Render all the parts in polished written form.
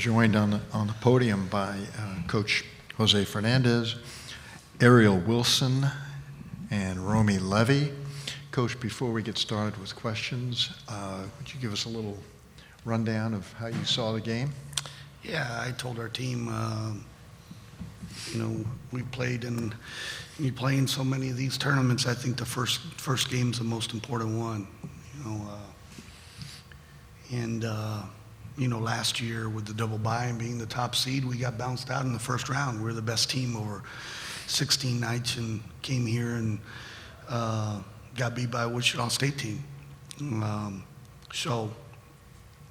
joined on the podium by Coach Jose Fernandez, Ariel Wilson, and Romi Levy. Coach, before we get started with questions, would you give us a little rundown of how you saw the game? Yeah, I told our team, we played and you play in so many of these tournaments. I think the first game's the most important one. Last year with the double bye and being the top seed, we got bounced out in the first round. We were the best team over 16 nights and came here and got beat by a Wichita State team. So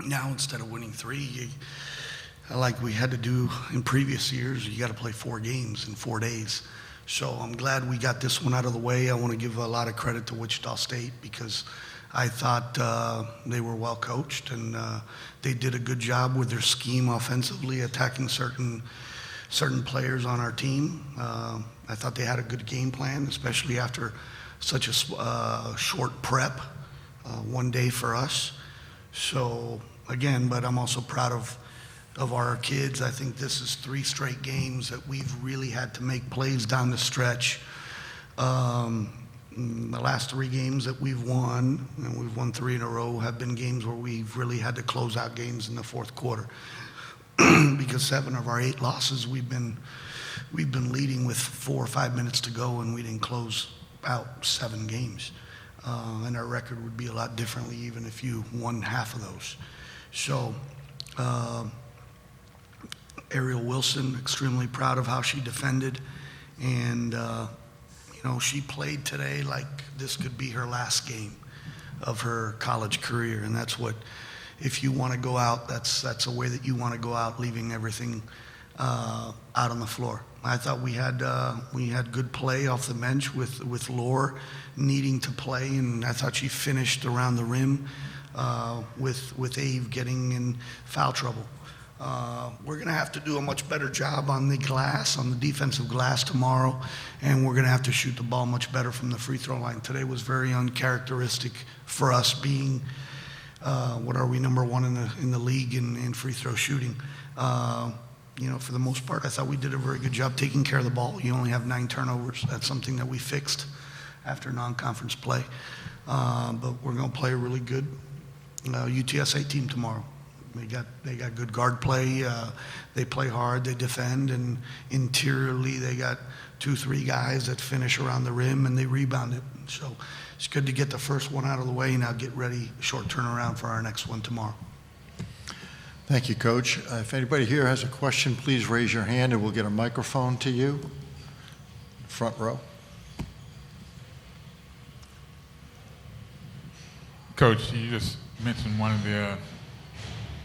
now instead of winning 3, like we had to do in previous years, you got to play 4 games in 4 days. So I'm glad we got this one out of the way. I want to give a lot of credit to Wichita State because I thought they were well coached and they did a good job with their scheme offensively, attacking certain players on our team. I thought they had a good game plan, especially after such a short prep, 1 day for us. So again, but I'm also proud of our kids. I think this is 3 straight games that we've really had to make plays down the stretch. The last 3 games that we've won, and we've won 3 in a row, have been games where we've really had to close out games in the fourth quarter. Because 7 of our 8 losses, we've been leading with 4 or 5 minutes to go, and we didn't close out 7 games. And our record would be a lot differently even if you won half of those. So Ariel Wilson, extremely proud of how she defended, and she played today like this could be her last game of her college career, and that's what, if you want to go out, that's a way that you want to go out, leaving everything out on the floor. I thought we had good play off the bench with Lore needing to play, and I thought she finished around the rim with Ave getting in foul trouble. We're going to have to do a much better job on the glass, on the defensive glass tomorrow, and we're going to have to shoot the ball much better from the free throw line. Today was very uncharacteristic for us, being what are we, number 1 in the league in free throw shooting. For the most part, I thought we did a very good job taking care of the ball. You only have 9 turnovers. That's something that we fixed after non-conference play. But we're going to play a really good UTSA team tomorrow. They got good guard play. They play hard. They defend, and interiorly they got 2-3 guys that finish around the rim and they rebound it. So it's good to get the first one out of the way. Now get ready, short turnaround for our next one tomorrow. Thank you, Coach. If anybody here has a question, please raise your hand and we'll get a microphone to you. Front row. Coach, you just mentioned one of the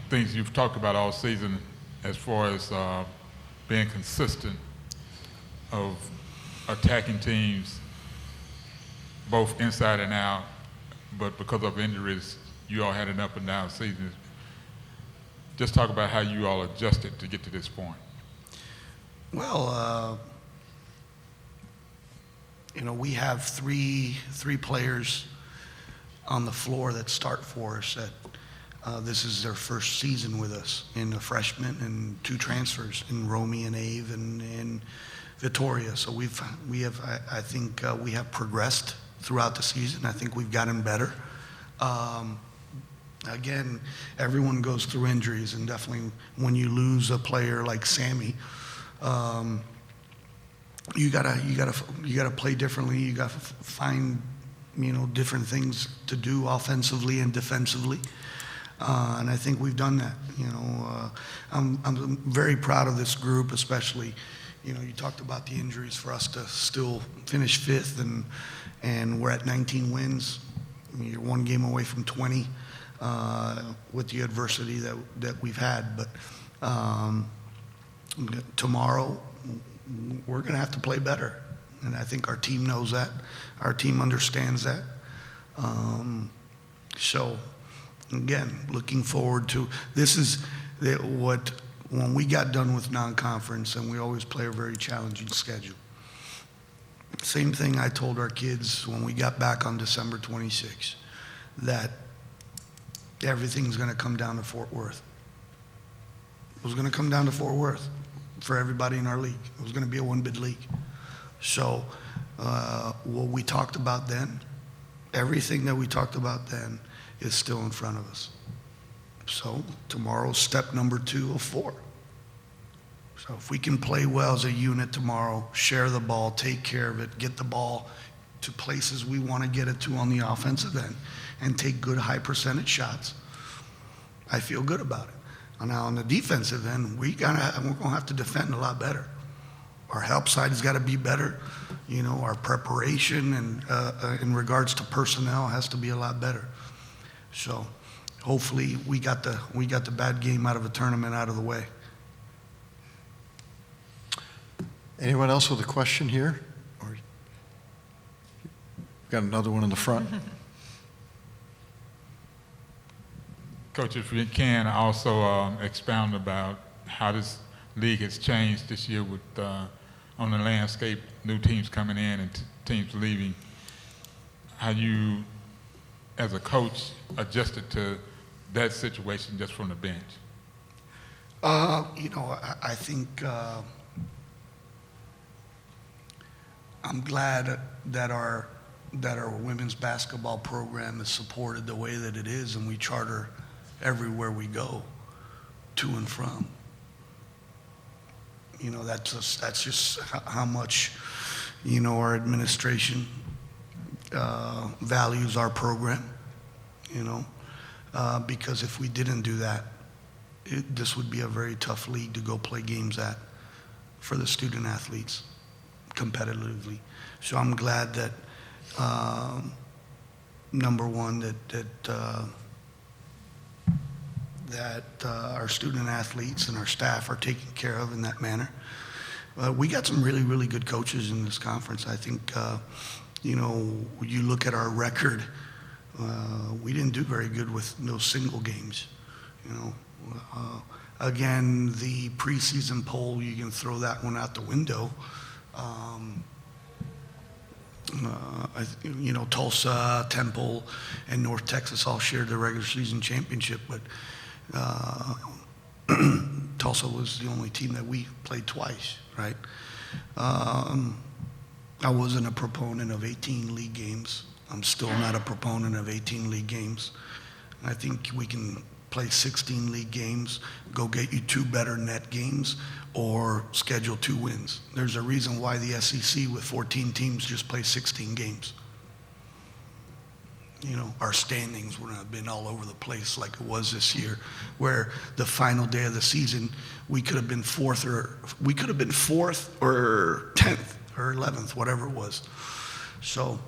things you've talked about all season as far as being consistent of attacking teams both inside and out, but because of injuries, you all had an up and down season. Just talk about how you all adjusted to get to this point. Well, we have three players on the floor that start for us that this is their first season with us, in a freshman and 2 transfers in Romi and Ave and Vittoria. So we have progressed throughout the season. I think we've gotten better. Again, everyone goes through injuries, and definitely when you lose a player like Sammy, you gotta play differently. You gotta find different things to do offensively and defensively. And I think we've done that. I'm very proud of this group, especially. You talked about the injuries. For us to still finish 5th, and we're at 19 wins. You're 1 game away from 20 with the adversity that we've had. But tomorrow, we're going to have to play better, and I think our team knows that. Our team understands that. So. Again, looking forward to this. Is what when we got done with non-conference, and we always play a very challenging schedule. Same thing I told our kids when we got back on December 26th, that everything's going to come down to Fort Worth. was going to come down to Fort Worth for everybody in our league. It was going to be a one-bid league. So what we talked about then, everything that we talked about then is still in front of us. So tomorrow's step number 2 of 4. So if we can play well as a unit tomorrow, share the ball, take care of it, get the ball to places we want to get it to on the offensive end, and take good high percentage shots, I feel good about it. Now on the defensive end, we're going to have to defend a lot better. Our help side has got to be better. You know, our preparation and in regards to personnel has to be a lot better. So hopefully we got the bad game out of the tournament out of the way. Anyone else with a question here? Or got another one in the front? Coach, if you can also expound about how this league has changed this year with on the landscape, new teams coming in and teams leaving, how you, as a coach, adjusted to that situation just from the bench? You know, I think I'm glad that our women's basketball program is supported the way that it is, and we charter everywhere we go, to and from. You know, that's just how much, you know, our administration values our program, you know, because if we didn't do that, this would be a very tough league to go play games at for the student athletes competitively. So I'm glad that, number one, that our student athletes and our staff are taken care of in that manner. We got some really, really good coaches in this conference. I think, you know, you look at our record, we didn't do very good with no single games, you know. Again, the preseason poll, you can throw that one out the window. You know, Tulsa, Temple, and North Texas all shared the regular season championship, but Tulsa was the only team that we played twice, right? I wasn't a proponent of 18 league games. I'm still not a proponent of 18 league games. I think we can play 16 league games, go get you 2 better net games, or schedule 2 wins. There's a reason why the SEC with 14 teams just plays 16 games. You know, our standings wouldn't have been all over the place like it was this year, where the final day of the season, we could have been 4th or 10th or 11th, whatever it was. So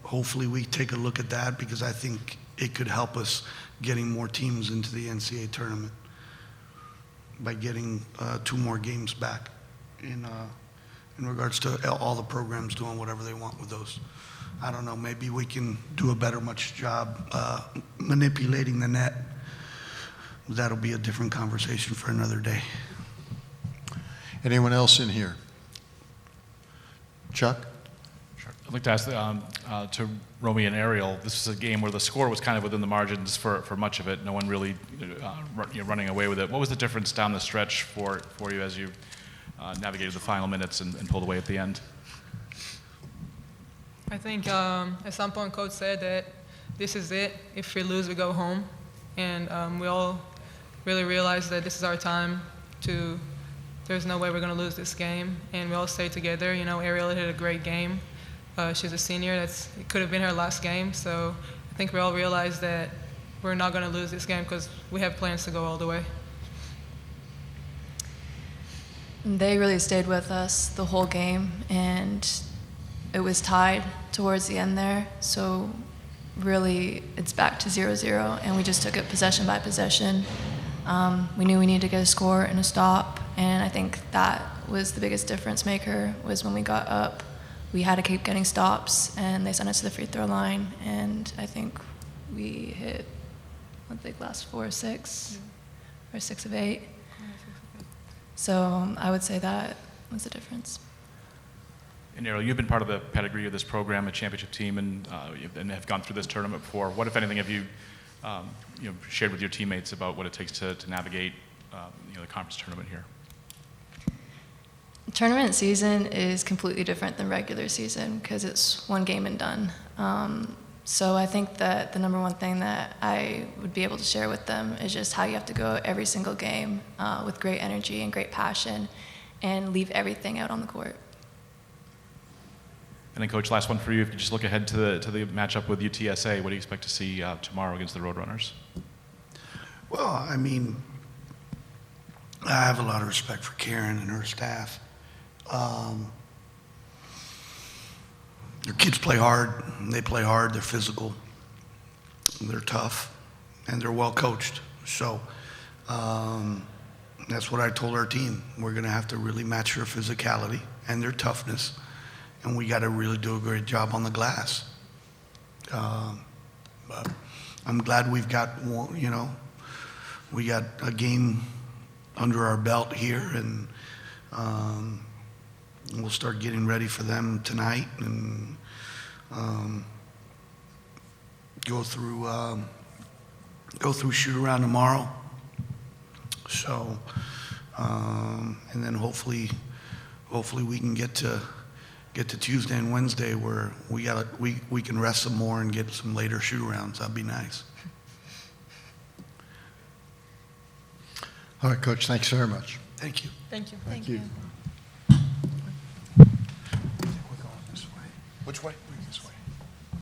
hopefully we take a look at that, because I think it could help us getting more teams into the NCAA tournament by getting 2 more games back in regards to all the programs doing whatever they want with those. I don't know, maybe we can do a better much job manipulating the net. That'll be a different conversation for another day. Anyone else in here? Chuck? Sure. I'd like to ask to Romi and Ariel, this was a game where the score was kind of within the margins for much of it. No one really running away with it. What was the difference down the stretch for you as you navigated the final minutes and pulled away at the end? I think at some point Coach said that this is it. If we lose, we go home. And we all really realized that this is our time to, there's no way we're going to lose this game. And we all stayed together. You know, Ariel hit a great game. She's a senior. It could have been her last game. So I think we all realized that we're not going to lose this game because we have plans to go all the way. They really stayed with us the whole game, and it was tied towards the end there. So really it's back to 0-0, and we just took it possession by possession. We knew we needed to get a score and a stop, and I think that was the biggest difference maker, was when we got up, we had to keep getting stops, and they sent us to the free throw line, and I think we hit, I think, last 4 or 6, or 6 of 8. So I would say that was the difference. And Ariel, you've been part of the pedigree of this program, a championship team, and have gone through this tournament before. What, if anything, have you, shared with your teammates about what it takes to navigate the conference tournament here? Tournament season is completely different than regular season because it's one game and done. So I think that the number one thing that I would be able to share with them is just how you have to go every single game with great energy and great passion and leave everything out on the court. And then, Coach, last one for you. If you just look ahead to the matchup with UTSA, what do you expect to see tomorrow against the Roadrunners? Well, I mean, I have a lot of respect for Karen and her staff. Their kids play hard. They play hard. They're physical. They're tough, and they're well coached. So that's what I told our team. We're going to have to really match their physicality and their toughness, and we got to really do a great job on the glass. But I'm glad we've got we got a game under our belt here, and we'll start getting ready for them tonight and go through shoot around tomorrow. So and then hopefully we can get to Tuesday and Wednesday where we can rest some more and get some later shoot arounds. That'd be nice. All right, Coach, thanks very much. Thank you. Thank you. Thank you. We're going this way. Which way?